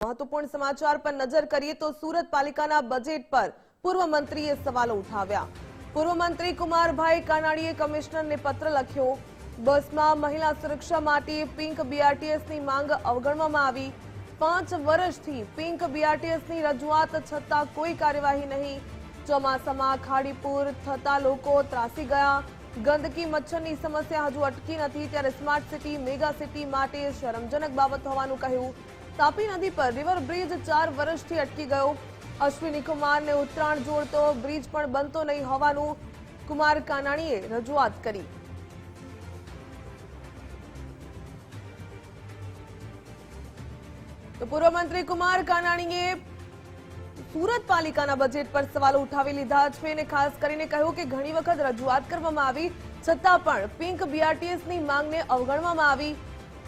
મહત્વપૂર્ણ સમાચાર પર નજર કરીએ તો સુરત પાલિકાના બજેટ પર પૂર્વ મંત્રીએ સવાલો ઉઠાવ્યા। પૂર્વ મંત્રી કુમારભાઈ કાનાણીએ કમિશનરને પત્ર લખ્યો। બસમાં મહિલા સુરક્ષા માટે પિંક બીઆરટીએસની માંગ અવગણવામાં આવી। 5 વર્ષથી પિંક બીઆરટીએસની રજૂઆત છતાં કોઈ કાર્યવાહી નહીં। ચોમાસામાં ખાડીપુર થતા લોકો ત્રાસી ગયા। ગંદકી મચ્છરની સમસ્યા હજુ અટકી નથી, ત્યારે સ્માર્ટ સિટી મેગા સિટી માટે શરમજનક બાબત હોવાનું કહ્યું। તાપી નદી પર રિવર બ્રિજ 4 વર્ષથી અટકી ગયો। અશ્વિની કુમારને ઉત્તરાયણ જોડતો બ્રિજ પણ બનતો નહીં હોવાનું કુમાર કાનાણીએ રજૂઆત કરી। તો પૂર્વ મંત્રી કુમાર કાનાણીએ સુરત પાલિકાના બજેટ પર સવાલો ઉઠાવી લીધા છે અને ખાસ કરીને કહ્યું કે ઘણી વખત રજૂઆત કરવામાં આવી છતાં પણ પિંક બીઆરટીએસની માંગને અવગણવામાં આવી।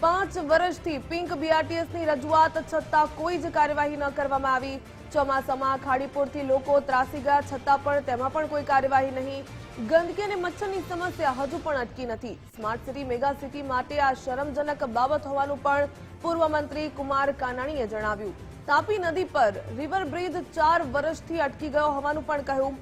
5 વર્ષથી પિંક બીઆરટીએસની રજૂઆત છતાં કોઈ જ કાર્યવાહી ન કરવામાં આવી। ચોમાસામાં ખાડીપુરથી લોકો ત્રાસી ગયા છતાં પણ તેમાં પણ કોઈ કાર્યવાહી નહીં। ગંદકી અને મચ્છરની સમસ્યા હજુ પણ અટકી નથી। સ્માર્ટ સિટી મેગા સિટી માટે આ શરમજનક બાબત હોવાનું પણ પૂર્વ મંત્રી કુમાર કાનાણીએ જણાવ્યું। તાપી નદી પર રિવર બ્રિજ 4 વર્ષથી અટકી ગયો હોવાનું પણ કહ્યું।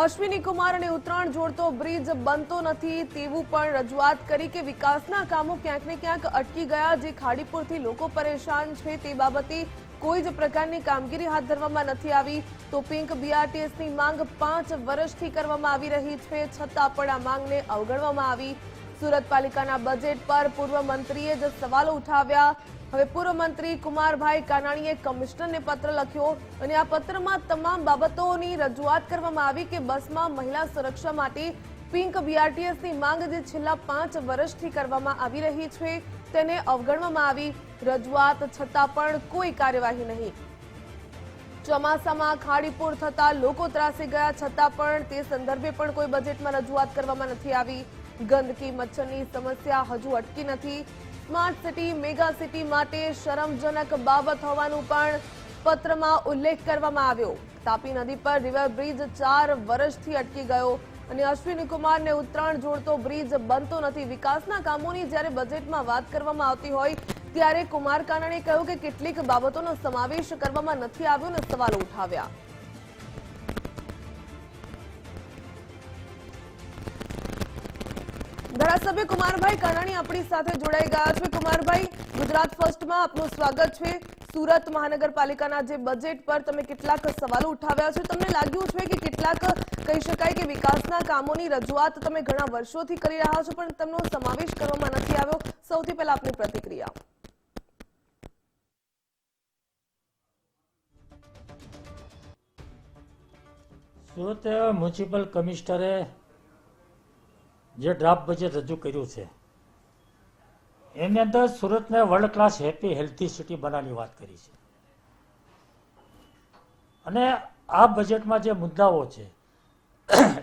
અશ્વિની કુમાર અને ઉત્તરાયણ જોડતો બ્રિજ બનતો નથી તેવું પણ રજૂઆત કરી કે વિકાસના કામો ક્યાંક ને ક્યાંક અટકી ગયા। જે ખાડીપુરથી લોકો પરેશાન છે તે બાબતે કોઈ જ પ્રકારની કામગીરી હાથ ધરવામાં નથી આવી। તો પિંક બીઆરટીએસની માંગ 5 વર્ષથી કરવામાં આવી રહી છે છતાં પણ આ માંગને અવગણવામાં આવી। સુરત પાલિકાના બજેટ પર પૂર્વ મંત્રીએ જ સવાલો ઉઠાવ્યા। હવે પૂર્વ મંત્રી કુમારભાઈ કાનાણીએ કમિશનરને પત્ર લખ્યો અને આ પત્રમાં તમામ બાબતોની રજૂઆત કરવામાં આવી કે બસમાં મહિલા સુરક્ષા માટે પિંક બીઆરટીએસની માંગ જે છેલ્લા 5 વર્ષથી કરવામાં આવી રહી છે તેને અવગણવામાં આવી। રજૂઆત છતાં પણ કોઈ કાર્યવાહી નહીં। ચોમાસામાં ખાડીપુર થતા લોકો ત્રાસી ગયા છતાં પણ તે સંદર્ભે પણ કોઈ બજેટમાં રજૂઆત કરવામાં નથી આવી। ગંદકી મચ્છરની સમસ્યા હજુ અટકી નથી। સ્માર્ટ સિટી મેગા સિટી માટે શરમજનક બાબત હોવાનું પણ પત્રમાં ઉલ્લેખ કરવામાં આવ્યો। તાપી નદી પર રિવર બ્રિજ 4 વર્ષથી અટકી ગયો અને અશ્વિની કુમારને ઉત્તરાયણ જોડતો બ્રિજ બનતો નથી। વિકાસના કામોની જ્યારે બજેટમાં વાત કરવામાં આવતી હોય ત્યારે કુમાર કાનાણીએ કહ્યું કે કેટલીક બાબતોનો સમાવેશ કરવામાં નથી આવ્યો અને સવાલો ઉઠાવ્યા। ધારાસભ્ય કુમારભાઈ કાનાણી આપણી સાથે જોડાઈ ગયા છે। કુમારભાઈ, ગુજરાત ફર્સ્ટમાં આપનું સ્વાગત છે। સુરત મહાનગરપાલિકાના જે બજેટ પર તમે કેટલાક સવાલો ઉઠાવ્યા છે, તમને લાગ્યું છે કે કેટલાક કહી શકાય કે વિકાસના કામોની રજૂઆત તમે ઘણા વર્ષોથી કરી રહ્યા છો પણ તેમનો સમાવેશ કરવામાં નથી આવ્યો। સૌથી પહેલા આપની પ્રતિક્રિયા। સુરત મ્યુનિસિપલ કમિશનરે જે ડ્રાફ્ટ બજેટ રજૂ કર્યું છે એની અંદર સુરતને world class happy healthy city બનાવવાની વાત કરી છે અને આ બજેટમાં જે મુદ્દાઓ છે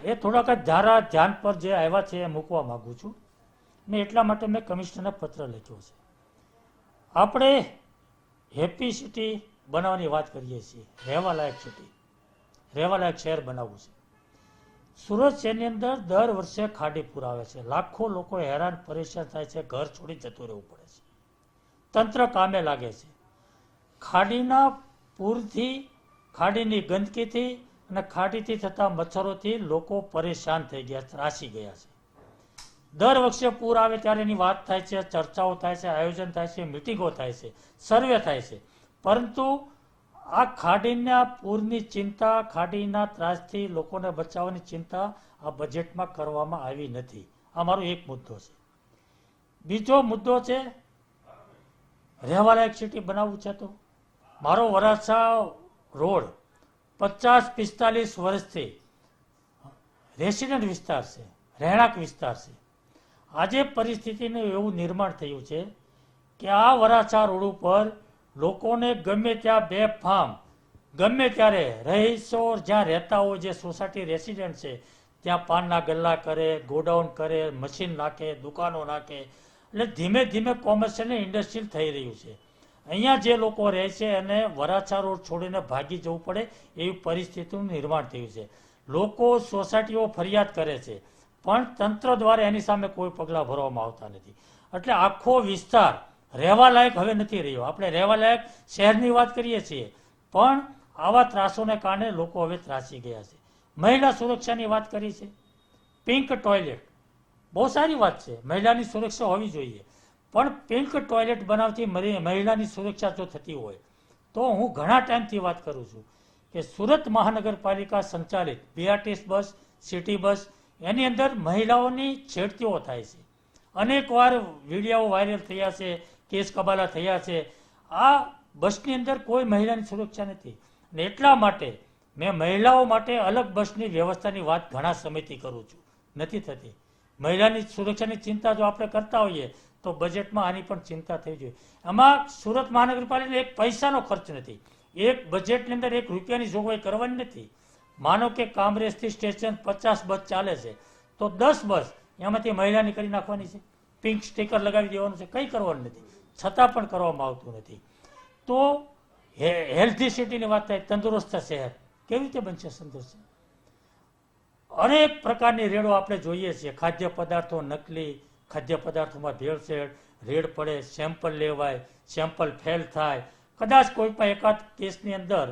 એ થોડાક ધ્યાન પર જે આવ્યા છે એ મૂકવા માગું છું ને એટલા માટે મેં કમિશનરને પત્ર લખ્યો છે। આપણે હેપી સિટી બનાવવાની વાત કરીએ છીએ, રહેવાલાયક સિટી, રહેવાલાયક શહેર બનાવવું છે। સુરત શહેરની અંદર દર વર્ષે ખાડીપુર આવે છે, લાખો લોકો હેરાન પરેશાન થાય છે, ઘર છોડી જતું રહેવું પડે છે, તંત્ર કામે લાગે છે। ખાડીના પૂરથી, ખાડીની ગંદકીથી અને ખાડીથી થતા મચ્છરોથી લોકો પરેશાન થઈ ગયા, ત્રાસી ગયા છે। દર વર્ષે પૂર આવે ત્યારે એની વાત થાય છે, ચર્ચાઓ થાય છે, આયોજન થાય છે, મિટિંગો થાય છે, સર્વે થાય છે, પરંતુ આ ખાડીના પૂરની ચિંતા, ખાડીના ત્રાસથી લોકોને બચાવવાની ચિંતા આ બજેટમાં કરવામાં આવી નથી। આ મારો એક મુદ્દો છે। બીજો મુદ્દો છે રહેવાલાયક સિટી બનાવવું છે તો મારો વરાછા રોડ 50-45 વર્ષથી રેસિડેન્ટ વિસ્તાર છે, રહેણાંક વિસ્તાર છે। આજે પરિસ્થિતિનું એવું નિર્માણ થયું છે કે આ વરાછા રોડ ઉપર લોકોને ગમે ત્યાં બેફામ ગમે ત્યારે રહીશો જ્યાં રહેતા હોય, જે સોસાયટી રેસિડેન્ટ છે ત્યાં પાનના ગલ્લા કરે, ગોડાઉન કરે, મશીન નાખે, દુકાનો નાખે, એટલે ધીમે ધીમે કોમર્શિયલ અને ઇન્ડસ્ટ્રીયલ થઈ રહ્યું છે। અહીંયા જે લોકો રહે છે એને વરાછા રોડ છોડીને ભાગી જવું પડે એવી પરિસ્થિતિનું નિર્માણ થયું છે। લોકો સોસાયટીઓ ફરિયાદ કરે છે પણ તંત્ર દ્વારા એની સામે કોઈ પગલાં ભરવામાં આવતા નથી। એટલે આખો વિસ્તાર રહેવા લાયક હવે નથી રહ્યો. આપણે રહેવા લાયક શહેરની વાત કરીએ છીએ, પણ આવા ત્રાસોને કારણે લોકો હવે ત્રાસી ગયા છે. મહિલા સુરક્ષાની વાત કરી છે, પિંક ટોયલેટ બહુ સારી વાત છે, મહિલાની સુરક્ષા હોવી જોઈએ, પણ પિંક ટોયલેટ બનાવતી મહિલાની સુરક્ષા જો થતી હોય તો હું ઘણા ટાઈમથી વાત કરું છું કે સુરત મહાનગરપાલિકા સંચાલિત બીઆરટીએસ બસ, સિટી બસ, એની અંદર મહિલાઓની છેડતીઓ થાય છે. અનેકવાર વિડીયો વાયરલ થયા છે, કેસ કબાલા થયા છે. આ બસની અંદર કોઈ મહિલાની સુરક્ષા નથી, અને એટલા માટે મેં મહિલાઓ માટે અલગ બસની વ્યવસ્થાની વાત ઘણા સમયથી કરું છું, નથી થતી. મહિલાની સુરક્ષાની ચિંતા જો આપણે કરતા હોઈએ તો બજેટમાં આની પણ ચિંતા થઈ જોઈએ. આમાં સુરત મહાનગરપાલિકાને એક પૈસાનો ખર્ચ નથી, એક બજેટની અંદર એક રૂપિયાની જોગવાઈ કરવાની નથી. માનો કે કામરેજથી સ્ટેશન 50 બસ ચાલે છે તો 10 બસ એમાંથી મહિલાની કરી નાખવાની છે, પિંક સ્ટીકર લગાવી દેવાનું છે, કંઈ કરવાનું નથી, છતાં પણ કરવામાં આવતું નથી. તો હેલ્ધી સિટીની વાત થાય, તંદુરસ્ત શહેર કેવી રીતે બનશે તંદુરસ્ત? અનેક પ્રકારની રેડો આપણે જોઈએ છીએ, ખાદ્ય પદાર્થો નકલી, ખાદ્ય પદાર્થોમાં ભેળસેળ, રેડ પડે, સેમ્પલ લેવાય, સેમ્પલ ફેલ થાય, કદાચ કોઈ પણ એકાદ કેસની અંદર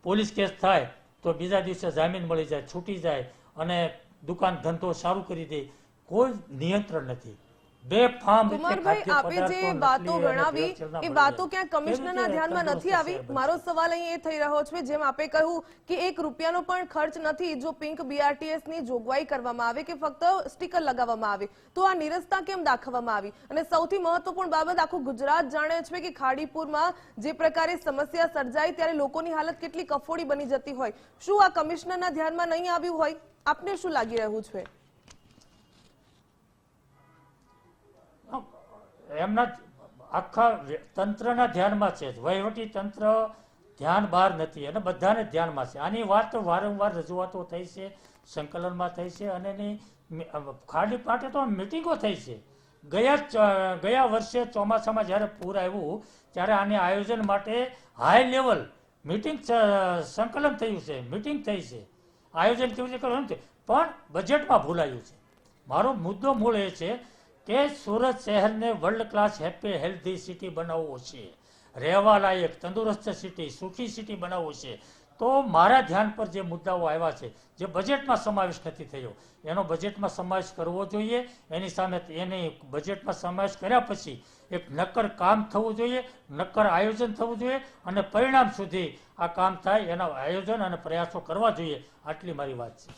પોલીસ કેસ થાય તો બીજા દિવસે જામીન મળી જાય, છૂટી જાય અને દુકાન ધંધો સારું કરી દે. કોઈ નિયંત્રણ નથી. કુમારભાઈ, આપે જે વાતો ગણાવી એ વાતો ક્યાંક કમિશનરના ધ્યાનમાં નથી આવી. મારો સવાલ અહીં એ થઈ રહ્યો છે, જેમ આપે કહ્યું કે 1 રૂપિયાનો પણ ખર્ચ નથી જો પિંક બીઆરટીએસ ની જોગવાઈ કરવામાં આવે કે ફક્ત સ્ટીકર લગાવવામાં આવે, તો આ નિરસતા કેમ દાખવવામાં આવી? અને સૌથી મહત્વપૂર્ણ બાબત, આખું ગુજરાત જાણે છે કે ખાડીપુરમાં જે પ્રકારે સમસ્યા સર્જાઈ ત્યારે લોકોની હાલત કેટલી કફોડી બની જતી હોય. શું આ કમિશનરના ધ્યાનમાં નહીં આવ્યું હોય? આપને શું લાગી રહ્યું છે? એમના આખા તંત્રના ધ્યાનમાં છે, વહીવટી તંત્ર ધ્યાન બહાર નથી અને બધાને ધ્યાનમાં છે. આની વાત વારંવાર રજૂઆતો થઈ છે, સંકલનમાં થઈ છે અને એની ખાડી માટે તો મિટિંગો થઈ છે. ગયા વર્ષે ચોમાસામાં જ્યારે પૂર આવ્યું ત્યારે આને આયોજન માટે હાઈ લેવલ મિટિંગ સંકલન થયું છે, મિટિંગ થઈ છે, આયોજન કેવી રીતે કરવાનું છે, પણ બજેટમાં ભૂલાયું છે. મારો મુદ્દો મૂળ એ છે કે સુરત શહેરને world class happy healthy city બનાવવો છે, રહેવા લાયક તંદુરસ્ત સિટી, સુખી સિટી બનાવવું છે. તો મારા ધ્યાન પર જે મુદ્દાઓ આવ્યા છે, જે બજેટમાં સમાવેશ નથી થયો, એનો બજેટમાં સમાવેશ કરવો જોઈએ. એની સામે એની બજેટમાં સમાવેશ કર્યા પછી એક નક્કર કામ થવું જોઈએ, નક્કર આયોજન થવું જોઈએ અને પરિણામ સુધી આ કામ થાય એના આયોજન અને પ્રયાસો કરવા જોઈએ. આટલી મારી વાત છે.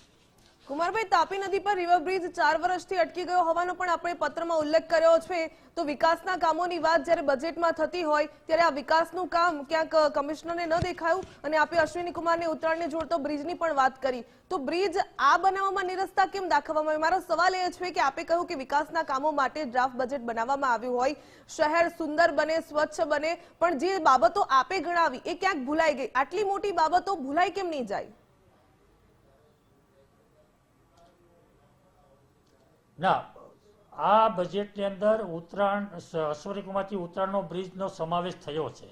કુમારભાઈ, તાપી નદી પર રિવર બ્રિજ 4 વર્ષથી અટકી ગયો હોવાનો પણ આપણે પત્રમાં ઉલ્લેખ કર્યો છે. તો વિકાસના કામોની વાત જ્યારે બજેટમાં થતી હોય ત્યારે આ વિકાસનું કામ ક્યાંક કમિશનરને ન દેખાયું અને આપે અશ્વિની કુમારને ઉત્તરાયણને જોડતો બ્રિજની પણ વાત કરી. તો બ્રિજ આ બનાવવામાં નિરસતા કેમ દાખવવામાં આવી? મારો સવાલ એ છે કે આપે કહ્યું કે વિકાસના કામો માટે ડ્રાફ્ટ બજેટ બનાવવામાં આવ્યું હોય, શહેર સુંદર બને, સ્વચ્છ બને, પણ જે બાબતો આપે ગણાવી એ ક્યાંક ભૂલાઈ ગઈ. આટલી મોટી બાબતો ભૂલાઈ કેમ નહીં જાય? ના, આ બજેટની અંદર ઉત્તરાયણ, અશ્વરીકુમારથી ઉત્તરાયણનો બ્રિજનો સમાવેશ થયો છે.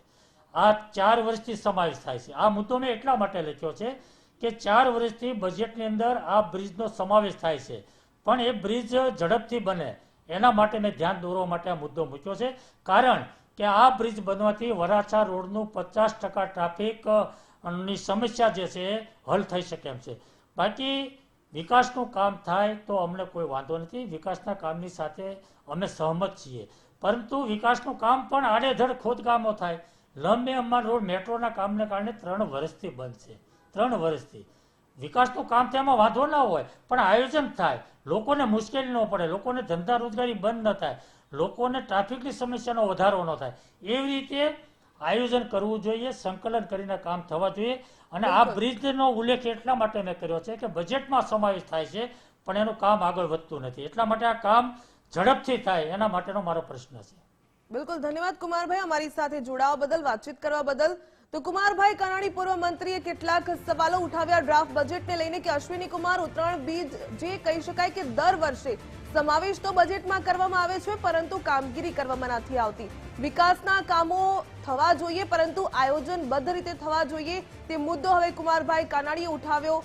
આ 4 વર્ષથી સમાવેશ થાય છે. આ મુદ્દો મેં એટલા માટે લખ્યો છે કે 4 વર્ષથી બજેટની અંદર આ બ્રિજનો સમાવેશ થાય છે, પણ એ બ્રિજ ઝડપથી બને એના માટે મેં ધ્યાન દોરવા માટે આ મુદ્દો મૂક્યો છે. કારણ કે આ બ્રિજ બનવાથી વરાછા રોડનું 50% ટ્રાફિકની સમસ્યા જે છે એ હલ થઈ શકે એમ છે. બાકી વિકાસનું કામ થાય તો અમને કોઈ વાંધો નથી, વિકાસના કામની સાથે અમે સહમત છીએ, પરંતુ વિકાસનું કામ પણ આડેધડ ખોદકામો થાય. લંબે અંબાન રોડ મેટ્રોના કામને કારણે 3 વર્ષથી બંધ છે. 3 વર્ષથી વિકાસનું કામ થાય એમાં વાંધો ના હોય, પણ આયોજન થાય, લોકોને મુશ્કેલી ન પડે, લોકોને ધંધા રોજગારી બંધ ન થાય, લોકોને ટ્રાફિકની સમસ્યાનો વધારો ન થાય, એવી રીતે આયોજન કરવું જોઈએ, સંકલન કરીને કામ થવા જોઈએ. અને આ બ્રિજનો ઉલ્લેખ એટલા માટે મેં કર્યો છે કે બજેટમાં સમાવેશ થાય છે પણ એનું કામ આગળ વધતું નથી, એટલા માટે આ કામ ઝડપથી થાય એના માટેનો મારો પ્રશ્ન છે. બિલકુલ, ધન્યવાદ કુમારભાઈ અમારી સાથે જોડાવા બદલ, વાતચીત કરવા બદલ. તો કુમારભાઈ કાનાણી, પૂર્વ મંત્રીએ કેટલાક સવાલો ઉઠાવ્યા ડ્રાફ્ટ બજેટને લઈને કે અશ્વિની કુમાર ઉત્તરાયણ બીજ જે કહી શકાય કે દર વર્ષે સમાવેશ તો બજેટમાં કરવામાં આવે છે પરંતુ કામગીરી કરવામાં નથી આવતી. વિકાસના કામો થવા જોઈએ પરંતુ આયોજનબદ્ધ રીતે થવા જોઈએ તે મુદ્દો હવે કુમારભાઈ કાનાણીએ ઉઠાવ્યો.